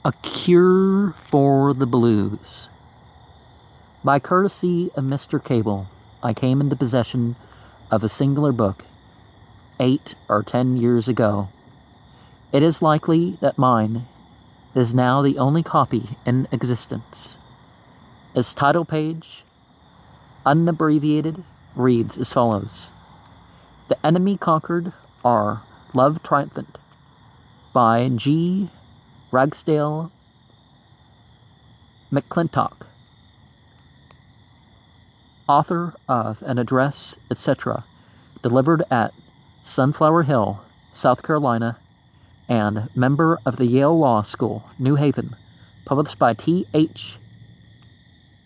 A Cure for the Blues. By courtesy of Mr. Cable, I came into possession of a singular book 8 or 10 years ago. It is likely that mine is now the only copy in existence. Its title page, unabbreviated, reads as follows: The Enemy Conquered, or Love Triumphant, by G. Ragsdale McClintock, author of An Address, etc., delivered at Sunflower Hill, South Carolina, and member of the Yale Law School, New Haven, published by T.H.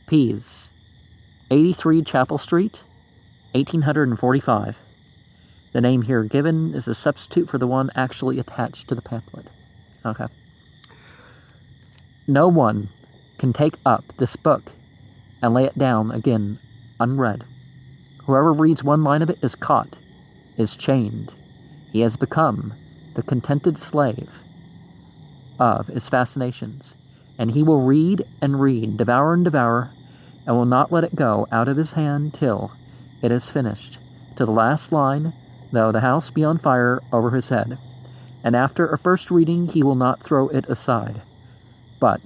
Pease, 83 Chapel Street, 1845. The name here given is a substitute for the one actually attached to the pamphlet. Okay. No one can take up this book and lay it down again unread. Whoever reads one line of it is caught, is chained. He has become the contented slave of its fascinations, and he will read and read, devour and devour, and will not let it go out of his hand till it is finished, to the last line, though the house be on fire over his head. And after a first reading he will not throw it aside, but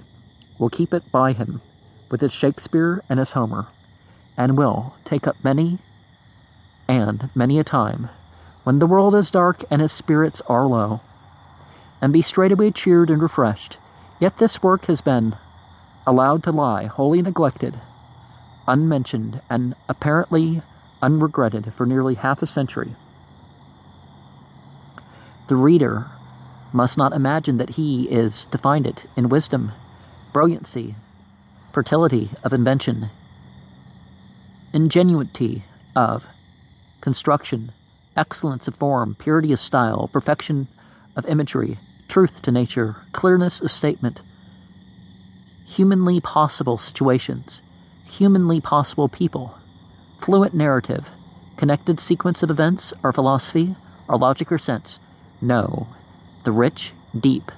will keep it by him with its Shakespeare and its Homer, and will take up many and many a time, when the world is dark and his spirits are low, and be straightway cheered and refreshed. Yet this work has been allowed to lie wholly neglected, unmentioned, and apparently unregretted for nearly half a century. The reader must not imagine that he is to find it in wisdom, brilliancy, fertility of invention, ingenuity of construction, excellence of form, purity of style, perfection of imagery, truth to nature, clearness of statement, humanly possible situations, humanly possible people, fluent narrative, connected sequence of events, or philosophy, or logic or sense. No, the rich, deep,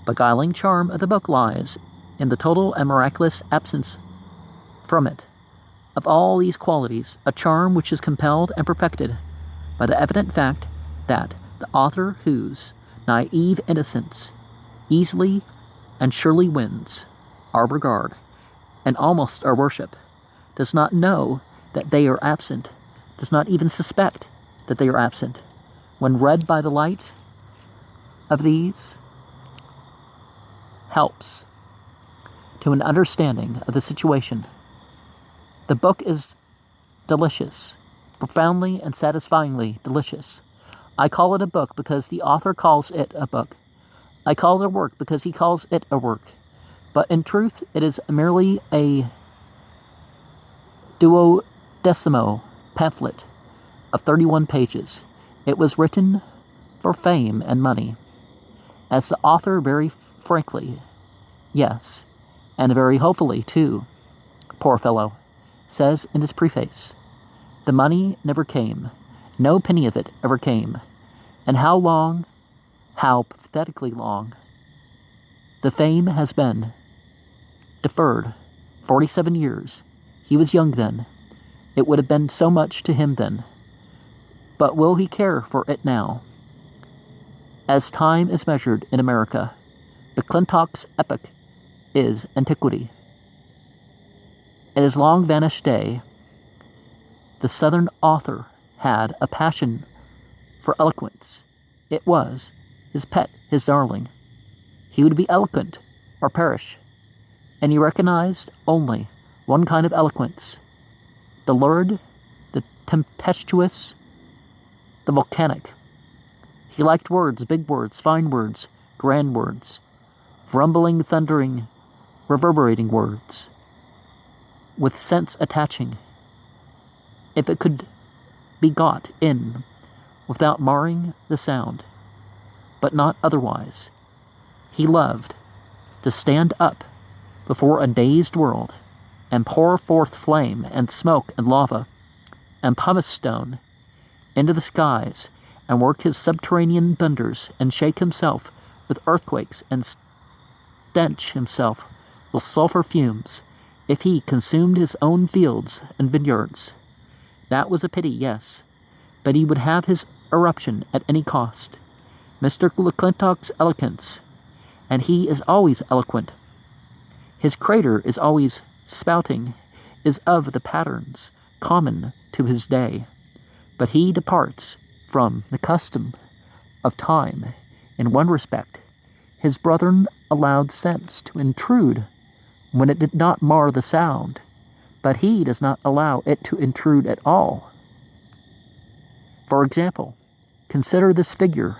beguiling charm of the book lies in the total and miraculous absence from it of all these qualities, a charm which is compelled and perfected by the evident fact that the author, whose naive innocence easily and surely wins our regard and almost our worship, does not know that they are absent, does not even suspect that they are absent, when read by the light of these, helps to an understanding of the situation. The book is delicious, profoundly and satisfyingly delicious. I call it a book because the author calls it a book. I call it a work because he calls it a work. But in truth, it is merely a duodecimo pamphlet of 31 pages. It was written for fame and money. As the author very frankly, yes, and very hopefully too, poor fellow, says in his preface, the money never came, no penny of it ever came, and how long, how pathetically long, the fame has been deferred, 47 years. He was young then. It would have been so much to him then. But will he care for it now? As time is measured in America, McClintock's epoch is antiquity. In his long vanished day, the Southern author had a passion for eloquence. It was his pet, his darling. He would be eloquent or perish, and he recognized only one kind of eloquence: the lurid, the tempestuous, the volcanic. He liked words, big words, fine words, grand words, rumbling, thundering, reverberating words, with sense attaching, if it could be got in without marring the sound, but not otherwise. He loved to stand up before a dazed world and pour forth flame and smoke and lava and pumice stone into the skies and work his subterranean thunders and shake himself with earthquakes and stench himself with sulfur fumes if he consumed his own fields and vineyards. That was a pity, yes, but he would have his eruption at any cost. Mr. McClintock's eloquence, and he is always eloquent. His crater is always spouting, is of the patterns common to his day, but he departs from the custom of time in one respect. His brethren allowed sense to intrude when it did not mar the sound, but he does not allow it to intrude at all. For example, consider this figure,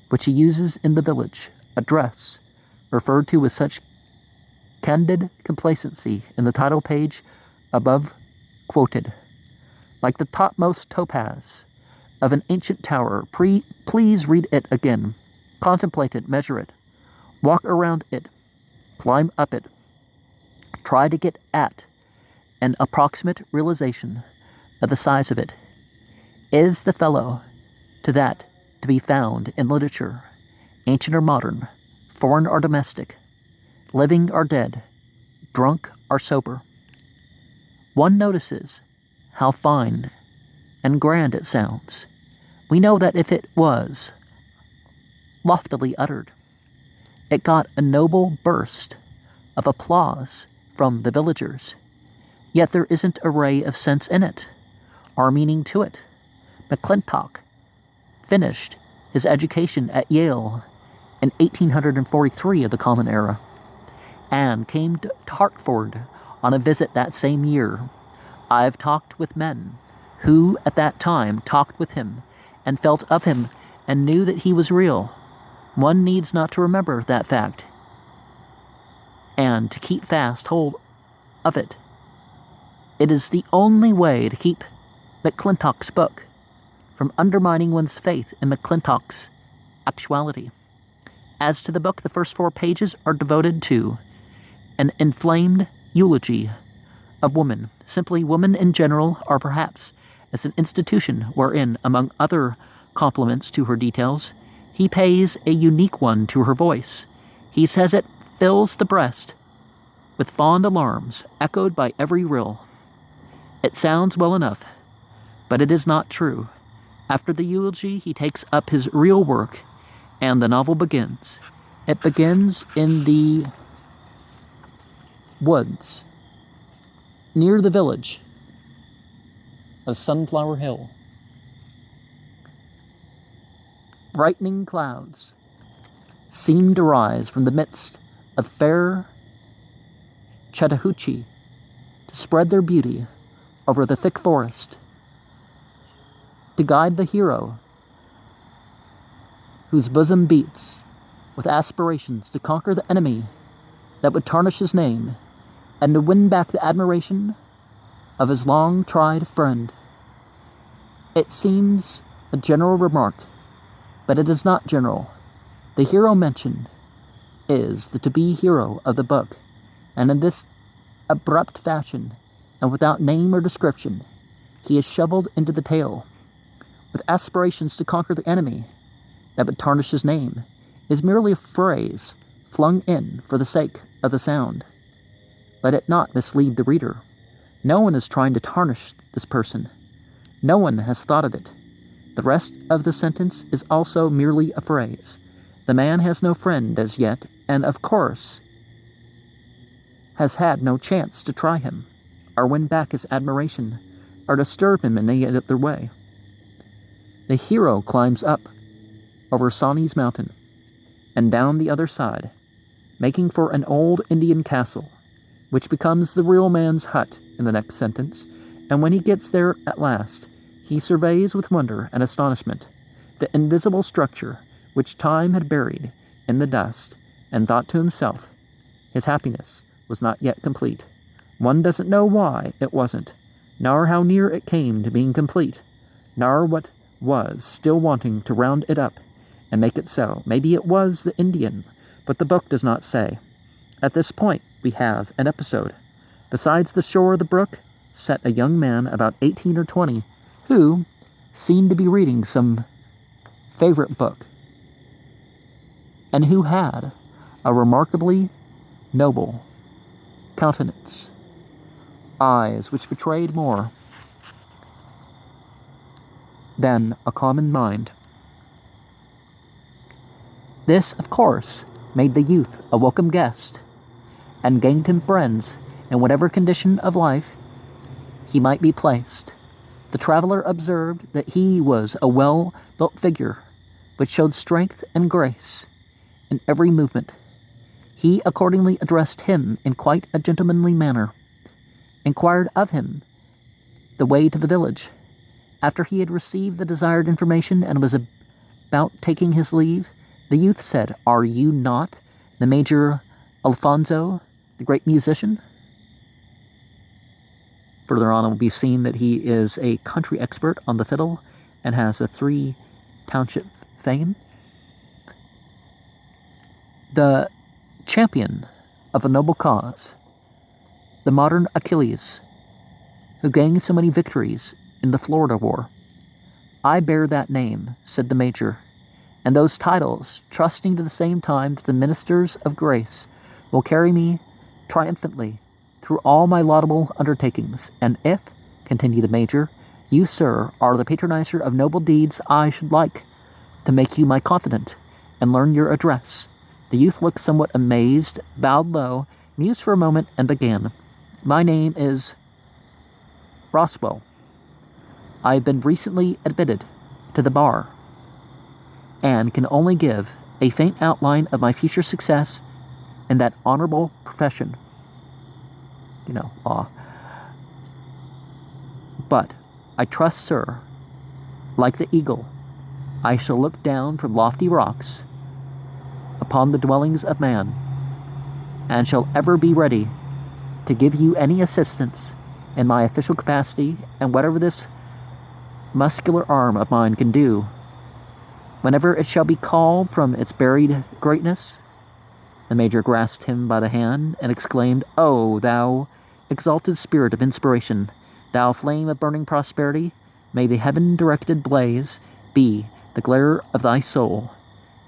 which he uses in the village address, referred to with such candid complacency in the title page above quoted. Like the topmost topaz of an ancient tower, please read it again, contemplate it, measure it, walk around it, climb up it, try to get at an approximate realization of the size of it. Is the fellow to that to be found in literature, ancient or modern, foreign or domestic, living or dead, drunk or sober? One notices how fine and grand it sounds. We know that if it was loftily uttered, it got a noble burst of applause from the villagers. Yet there isn't a ray of sense in it, or meaning to it. McClintock finished his education at Yale in 1843 of the Common Era, and came to Hartford on a visit that same year. I've talked with men who at that time talked with him and felt of him and knew that he was real. One needs not to remember that fact and to keep fast hold of it. It is the only way to keep McClintock's book from undermining one's faith in McClintock's actuality. As to the book, the first 4 pages are devoted to an inflamed eulogy of woman, simply woman in general, or perhaps as an institution wherein, among other compliments to her details, he pays a unique one to her voice. He says it fills the breast with fond alarms, echoed by every rill. It sounds well enough, but it is not true. After the eulogy, he takes up his real work, and the novel begins. It begins in the woods, near the village of Sunflower Hill. Brightening clouds seem to rise from the midst of fair Chattahoochee to spread their beauty over the thick forest, to guide the hero whose bosom beats with aspirations to conquer the enemy that would tarnish his name, and to win back the admiration of his long-tried friend. It seems a general remark, but it is not general. The hero mentioned is the to-be hero of the book, and in this abrupt fashion, and without name or description, he is shoveled into the tale. With aspirations to conquer the enemy that would tarnish his name is merely a phrase flung in for the sake of the sound. Let it not mislead the reader. No one is trying to tarnish this person. No one has thought of it. The rest of the sentence is also merely a phrase. The man has no friend as yet, and of course has had no chance to try him, or win back his admiration, or disturb him in any other way. The hero climbs up over Sawney's Mountain and down the other side, making for an old Indian castle, which becomes the real man's hut in the next sentence, and when he gets there at last, he surveys with wonder and astonishment the invisible structure which time had buried in the dust, and thought to himself, his happiness was not yet complete. One doesn't know why it wasn't, nor how near it came to being complete, nor what was still wanting to round it up and make it so. Maybe it was the Indian, but the book does not say. At this point, we have an episode. Besides the shore of the brook sat a young man about 18 or 20 who seemed to be reading some favorite book and who had a remarkably noble countenance, eyes which betrayed more than a common mind. This, of course, made the youth a welcome guest, and gained him friends in whatever condition of life he might be placed. The traveler observed that he was a well-built figure, which showed strength and grace in every movement. He accordingly addressed him in quite a gentlemanly manner, inquired of him the way to the village. After he had received the desired information and was about taking his leave, the youth said, "Are you not the Major Alfonso, the great musician?" Further on, it will be seen that he is a country expert on the fiddle and has a 3-township fame. The champion of a noble cause, the modern Achilles, who gained so many victories in the Florida War. "I bear that name," said the Major, "and those titles, trusting to the same time that the ministers of grace will carry me triumphantly through all my laudable undertakings. And if," continued the Major, "you, sir, are the patronizer of noble deeds, I should like to make you my confidant and learn your address." The youth looked somewhat amazed, bowed low, mused for a moment, and began. "My name is Roswell. I have been recently admitted to the bar, and can only give a faint outline of my future success in that honorable profession." Law. "But I trust, sir, like the eagle, I shall look down from lofty rocks upon the dwellings of man, and shall ever be ready to give you any assistance in my official capacity, and whatever this muscular arm of mine can do, whenever it shall be called from its buried greatness." The Major grasped him by the hand and exclaimed, "Oh, thou exalted spirit of inspiration, thou flame of burning prosperity, may the heaven-directed blaze be the glare of thy soul,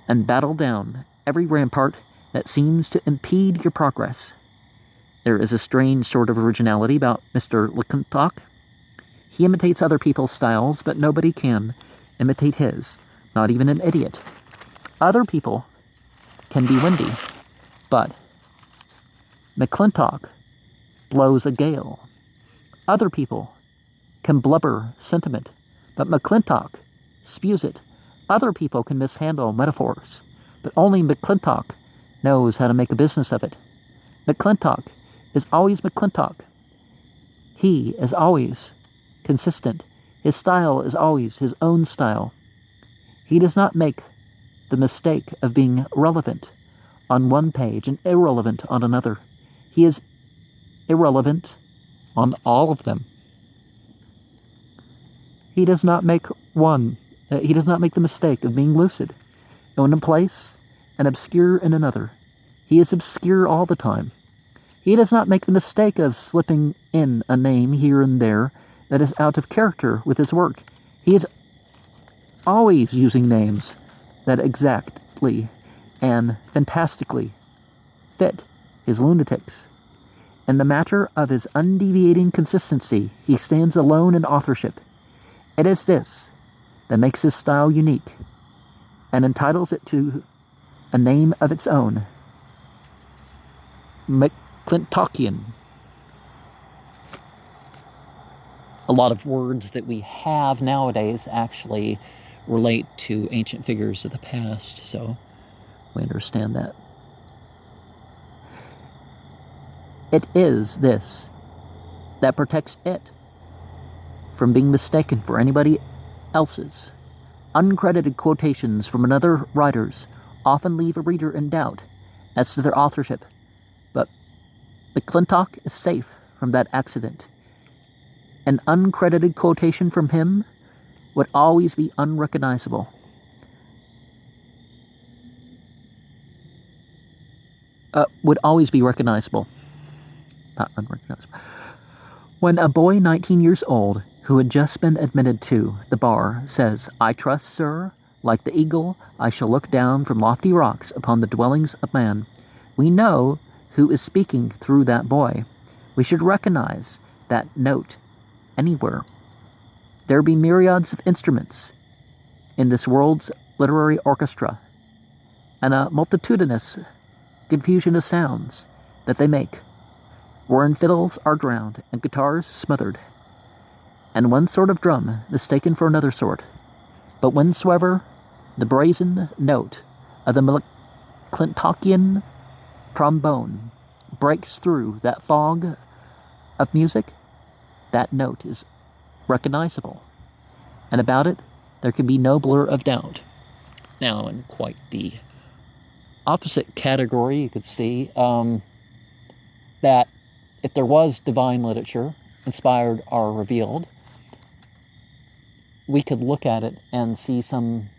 and battle down every rampart that seems to impede your progress." There is a strange sort of originality about Mr. McClintock. He imitates other people's styles, but nobody can imitate his, not even an idiot. Other people can be windy, but McClintock blows a gale. Other people can blubber sentiment, but McClintock spews it. Other people can mishandle metaphors, but only McClintock knows how to make a business of it. McClintock is always McClintock. He is always consistent. His style is always his own style. He does not make the mistake of being relevant on one page and irrelevant on another. He is irrelevant on all of them. He does not make the mistake of being lucid in one place and obscure in another. He is obscure all the time. He does not make the mistake of slipping in a name here and there that is out of character with his work. He is always using names that exactly and fantastically fit his lunatics. In the matter of his undeviating consistency, he stands alone in authorship. It is this that makes his style unique and entitles it to a name of its own. McClintockian. A lot of words that we have nowadays actually relate to ancient figures of the past, so we understand that. It is this that protects it from being mistaken for anybody else's. Uncredited quotations from another writers often leave a reader in doubt as to their authorship, but McClintock is safe from that accident. An uncredited quotation from him would always be unrecognizable. Would always be recognizable. Not unrecognizable. When a boy 19 years old, who had just been admitted to the bar, says, "I trust, sir, like the eagle, I shall look down from lofty rocks upon the dwellings of man," we know who is speaking through that boy. We should recognize that note anywhere. There be myriads of instruments in this world's literary orchestra, and a multitudinous confusion of sounds that they make, wherein fiddles are drowned and guitars smothered, and one sort of drum mistaken for another sort. But whensoever the brazen note of the McClintockian trombone breaks through that fog of music, that note is recognizable, and about it there can be no blur of doubt. Now, in quite the opposite category, you could see that if there was divine literature inspired or revealed, we could look at it and see some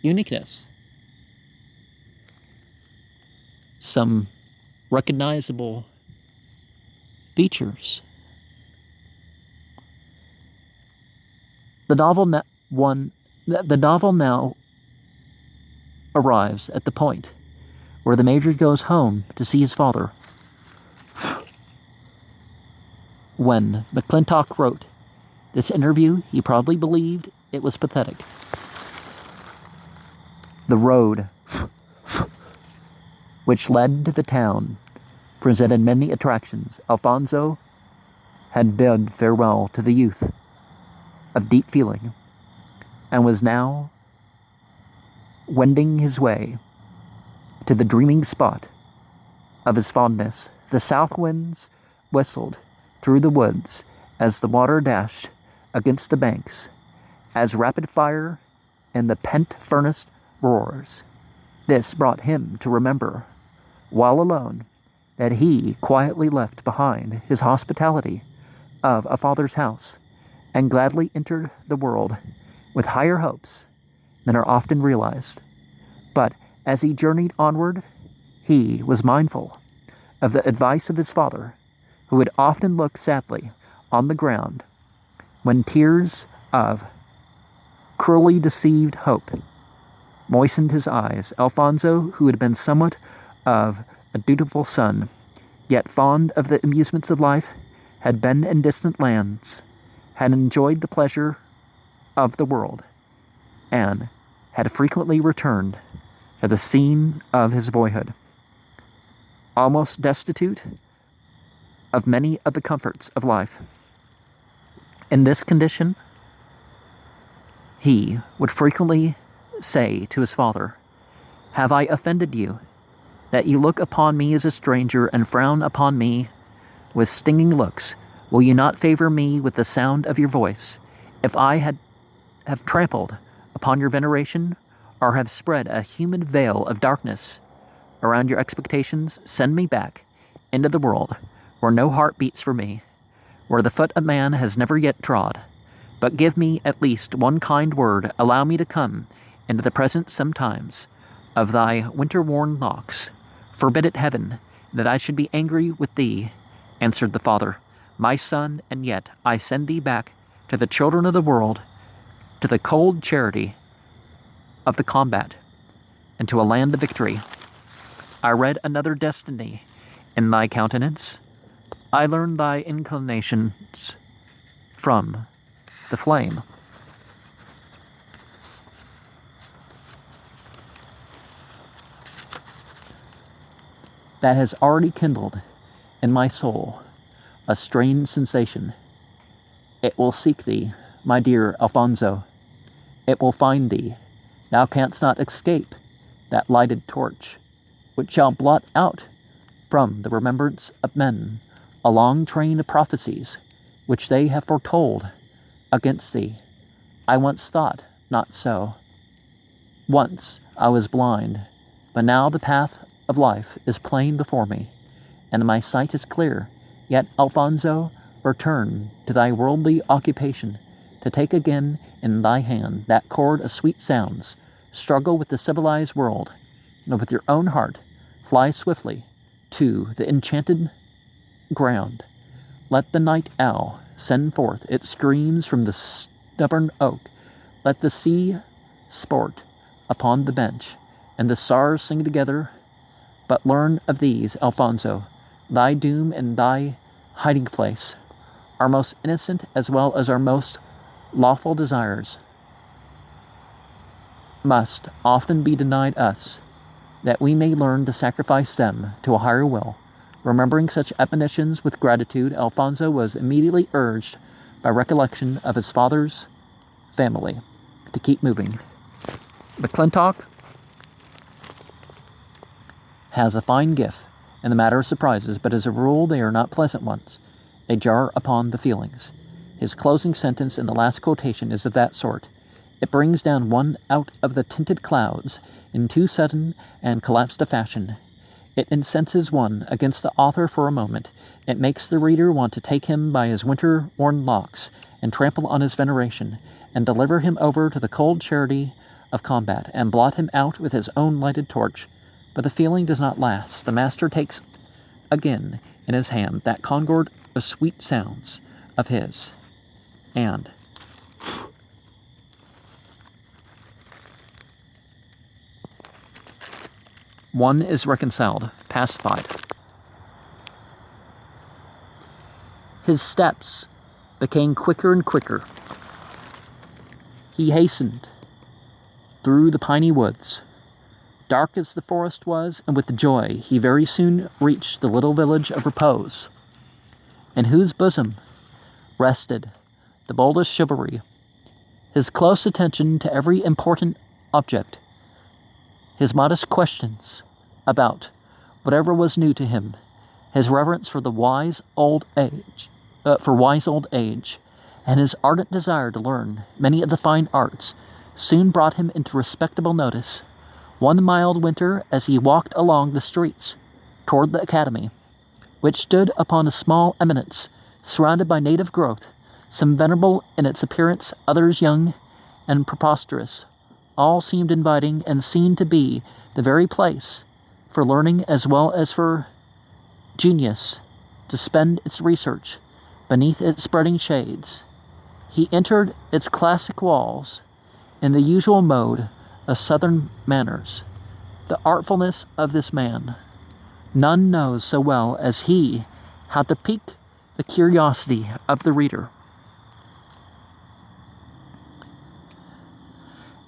uniqueness, some recognizable features. The novel now arrives at the point where the Major goes home to see his father. When McClintock wrote this interview, he probably believed it was pathetic. The road which led to the town presented many attractions. Alfonso had bid farewell to the youth of deep feeling, and was now wending his way to the dreaming spot of his fondness. The south winds whistled through the woods as the water dashed against the banks, as rapid fire in the pent furnace roars. This brought him to remember, while alone, that he quietly left behind his hospitality of a father's house, and gladly entered the world with higher hopes than are often realized. But as he journeyed onward, he was mindful of the advice of his father, who would often look sadly on the ground when tears of cruelly deceived hope moistened his eyes. Alfonso, who had been somewhat of a dutiful son, yet fond of the amusements of life, had been in distant lands, had enjoyed the pleasure of the world, and had frequently returned to the scene of his boyhood, almost destitute of many of the comforts of life. In this condition, he would frequently say to his father, "Have I offended you, that you look upon me as a stranger and frown upon me with stinging looks? Will you not favor me with the sound of your voice? If I have trampled upon your veneration, or have spread a human veil of darkness around your expectations, send me back into the world where no heart beats for me, where the foot of man has never yet trod. But give me at least one kind word. Allow me to come into the presence sometimes of thy winter-worn locks. Forbid it, heaven, that I should be angry with thee," answered the father, "my son, and yet I send thee back to the children of the world, to the cold charity of the combat, and to a land of victory. I read another destiny in thy countenance. I learned thy inclinations from the flame. That has already kindled in my soul a strange sensation. It will seek thee, my dear Alfonso. It will find thee. Thou canst not escape that lighted torch, which shall blot out from the remembrance of men a long train of prophecies which they have foretold against thee. I once thought not so. Once I was blind, but now the path of life is plain before me, and my sight is clear. Yet, Alfonso, return to thy worldly occupation, to take again in thy hand that chord of sweet sounds. Struggle with the civilized world, and with your own heart fly swiftly to the enchanted ground. Let the night owl send forth its screams from the stubborn oak. Let the sea sport upon the bench, and the stars sing together. But learn of these, Alfonso, thy doom and thy hiding place, our most innocent as well as our most lawful desires, must often be denied us, that we may learn to sacrifice them to a higher will. Remembering such admonitions with gratitude, Alfonso was immediately urged by recollection of his father's family to keep moving. McClintock has a fine gift in the matter of surprises, but as a rule they are not pleasant ones. They jar upon the feelings. His closing sentence in the last quotation is of that sort. It brings down one out of the tinted clouds in too sudden and collapsed a fashion. It incenses one against the author for a moment. It makes the reader want to take him by his winter-worn locks and trample on his veneration, and deliver him over to the cold charity of combat, and blot him out with his own lighted torch. But the feeling does not last. The master takes again in his hand that concord of sweet sounds of his, and one is reconciled, pacified. His steps became quicker and quicker. He hastened through the piney woods, dark as the forest was, and with joy he very soon reached the little village of repose, in whose bosom rested the boldest chivalry. His close attention to every important object, his modest questions about whatever was new to him, his reverence for the wise old age, and his ardent desire to learn many of the fine arts, soon brought him into respectable notice. One mild winter, as he walked along the streets toward the academy, which stood upon a small eminence, surrounded by native growth, some venerable in its appearance, others young and preposterous, all seemed inviting, and seemed to be the very place for learning as well as for genius to spend its research beneath its spreading shades. He entered its classic walls in the usual mode of Southern manners. The artfulness of this man, none knows so well as he how to pique the curiosity of the reader,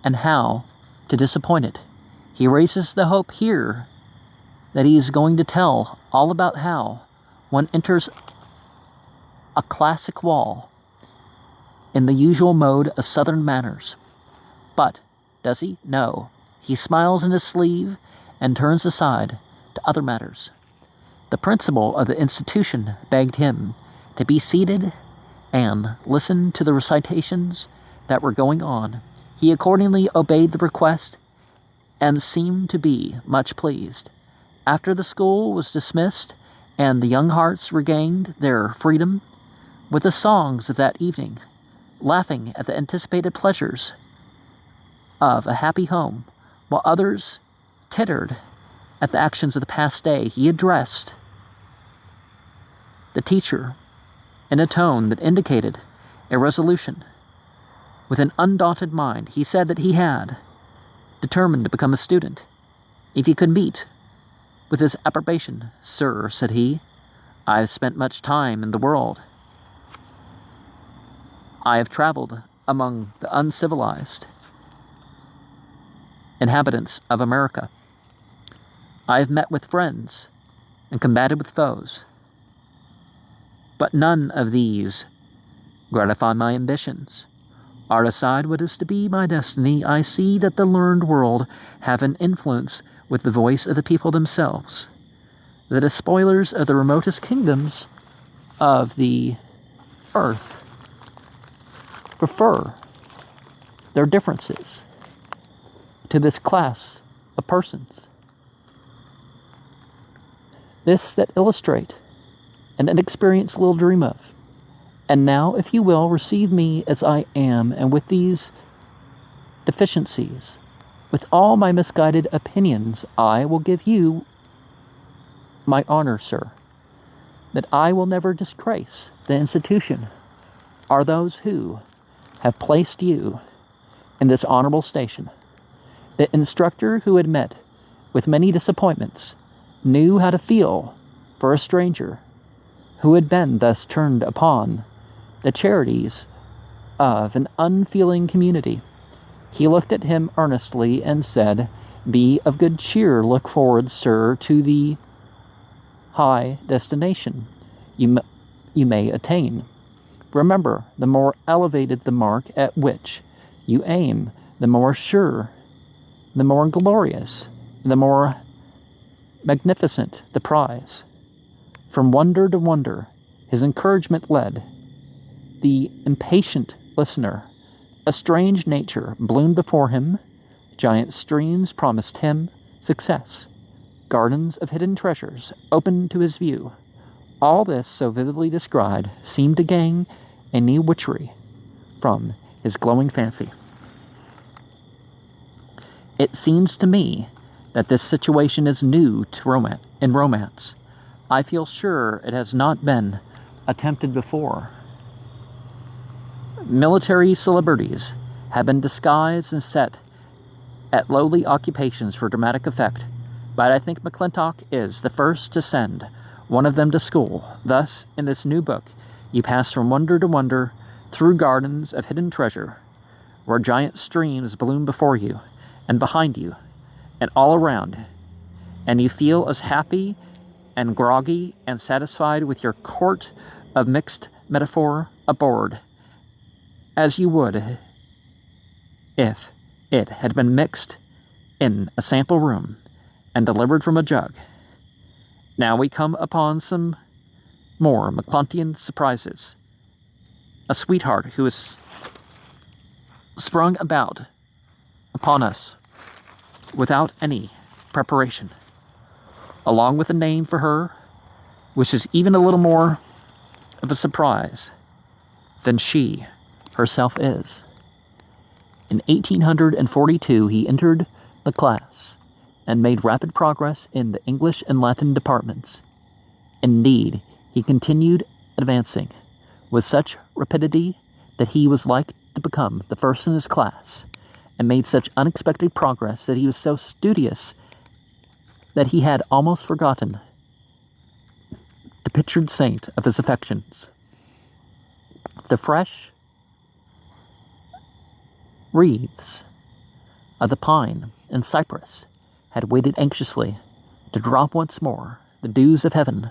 and how to disappoint it. He raises the hope here that he is going to tell all about how one enters a classic wall in the usual mode of Southern manners. But does he? No. He smiles in his sleeve and turns aside to other matters. The principal of the institution begged him to be seated and listen to the recitations that were going on. He accordingly obeyed the request and seemed to be much pleased. After the school was dismissed and the young hearts regained their freedom with the songs of that evening, laughing at the anticipated pleasures of a happy home, while others tittered at the actions of the past day, he addressed the teacher in a tone that indicated a resolution. With an undaunted mind, he said that he had determined to become a student if he could meet with his approbation. "Sir," said he, "I have spent much time in the world. I have traveled among the uncivilized inhabitants of America. I have met with friends and combated with foes. But none of these gratify my ambitions. Or decide what is to be my destiny. I see that the learned world have an influence with the voice of the people themselves. The despoilers of the remotest kingdoms of the earth prefer their differences to this class of persons. This that illustrate an inexperienced little dream of. And now, if you will, receive me as I am, and with these deficiencies, with all my misguided opinions, I will give you my honor, sir, that I will never disgrace the institution or those who have placed you in this honorable station. The instructor who had met with many disappointments knew how to feel for a stranger who had been thus turned upon the charities of an unfeeling community. He looked at him earnestly and said, "Be of good cheer, look forward, sir, to the high destination you may attain. Remember, the more elevated the mark at which you aim, the more sure, the more glorious, the more magnificent the prize." From wonder to wonder, his encouragement led the impatient listener. A strange nature bloomed before him. Giant streams promised him success. Gardens of hidden treasures opened to his view. All this, so vividly described, seemed to gain a new witchery from his glowing fancy. It seems to me that this situation is new in romance. I feel sure it has not been attempted before. Military celebrities have been disguised and set at lowly occupations for dramatic effect, but I think McClintock is the first to send one of them to school. Thus, in this new book, you pass from wonder to wonder through gardens of hidden treasure, where giant streams bloom before you and behind you and all around, and you feel as happy and groggy and satisfied with your court of mixed metaphor aboard as you would if it had been mixed in a sample room and delivered from a jug. Now we come upon some more McCluntian surprises. A sweetheart who is sprung about upon us without any preparation, along with a name for her, which is even a little more of a surprise than she herself is. In 1842, he entered the class and made rapid progress in the English and Latin departments. Indeed, he continued advancing with such rapidity that he was like to become the first in his class, and made such unexpected progress that he was so studious that he had almost forgotten the pictured saint of his affections. The fresh wreaths of the pine and cypress had waited anxiously to drop once more the dews of heaven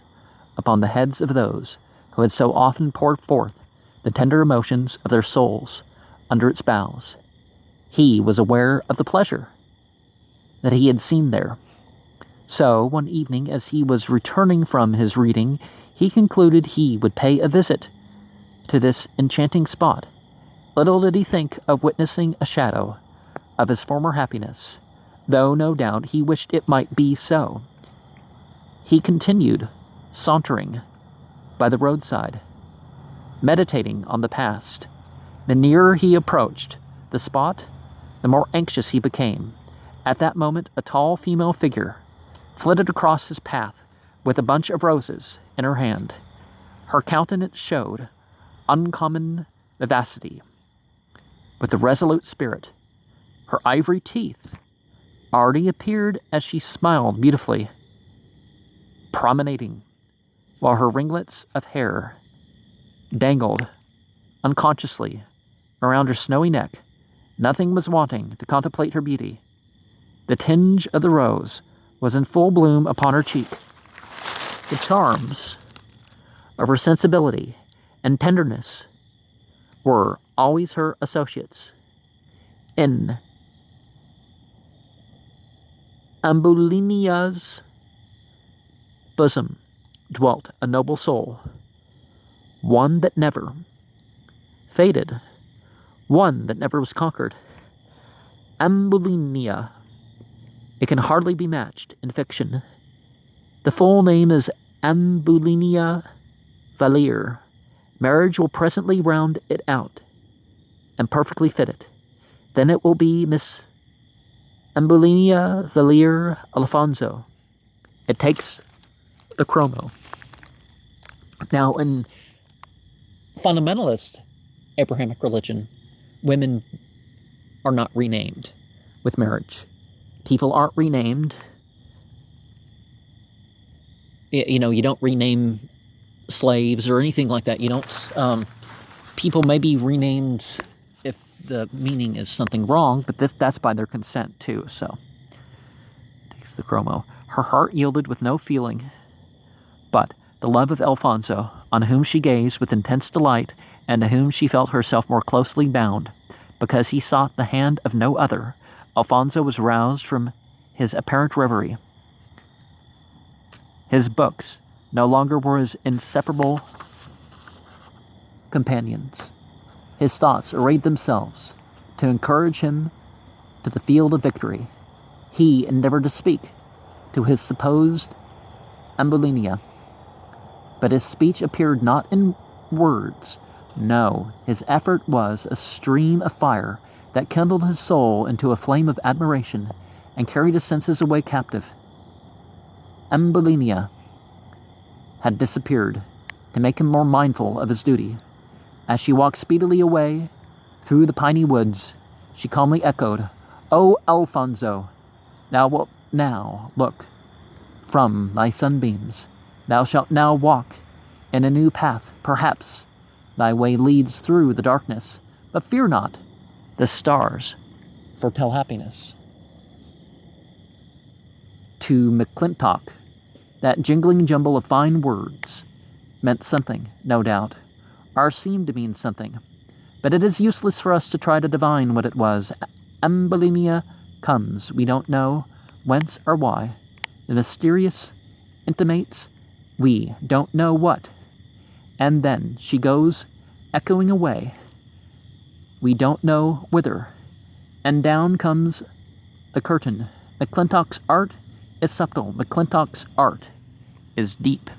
upon the heads of those who had so often poured forth the tender emotions of their souls under its boughs. He was aware of the pleasure that he had seen there. So, one evening, as he was returning from his reading, he concluded he would pay a visit to this enchanting spot. Little did he think of witnessing a shadow of his former happiness, though no doubt he wished it might be so. He continued sauntering by the roadside, meditating on the past. The nearer he approached the spot, the more anxious he became. At that moment, a tall female figure flitted across his path with a bunch of roses in her hand. Her countenance showed uncommon vivacity, with a resolute spirit. Her ivory teeth already appeared as she smiled beautifully, promenading, while her ringlets of hair dangled unconsciously around her snowy neck. Nothing was wanting to contemplate her beauty. The tinge of the rose was in full bloom upon her cheek. The charms of her sensibility and tenderness were always her associates. In Ambulinia's bosom dwelt a noble soul, one that never faded, one that never was conquered. Ambulinia. It can hardly be matched in fiction. The full name is Ambulinia Valier. Marriage will presently round it out and perfectly fit it. Then it will be Miss Ambulinia Valier Alfonso. It takes the chromo. Now, in fundamentalist Abrahamic religion, women are not renamed with marriage. People aren't renamed You don't rename slaves or anything like that. You don't. People may be renamed if the meaning is something wrong, but that's by their consent too. So takes the chromo. Her heart yielded with no feeling, but the love of Alfonso, on whom she gazed with intense delight, and to whom she felt herself more closely bound, because he sought the hand of no other. Alfonso was roused from his apparent reverie. His books no longer were his inseparable companions. His thoughts arrayed themselves to encourage him to the field of victory. He endeavored to speak to his supposed Ambulinia, but his speech appeared not in words. No, his effort was a stream of fire that kindled his soul into a flame of admiration and carried his senses away captive. Ambulinia had disappeared to make him more mindful of his duty. As she walked speedily away through the piney woods, she calmly echoed, "O Alfonso, thou wilt now look from thy sunbeams. Thou shalt now walk in a new path. Perhaps thy way leads through the darkness, but fear not. The stars foretell happiness." To McClintock, that jingling jumble of fine words meant something, no doubt, or seemed to mean something, but it is useless for us to try to divine what it was. Ambulinia comes, we don't know whence or why. The mysterious intimates we don't know what, and then she goes echoing away, we don't know whither, and down comes the curtain. McClintock's art is subtle. McClintock's art is deep.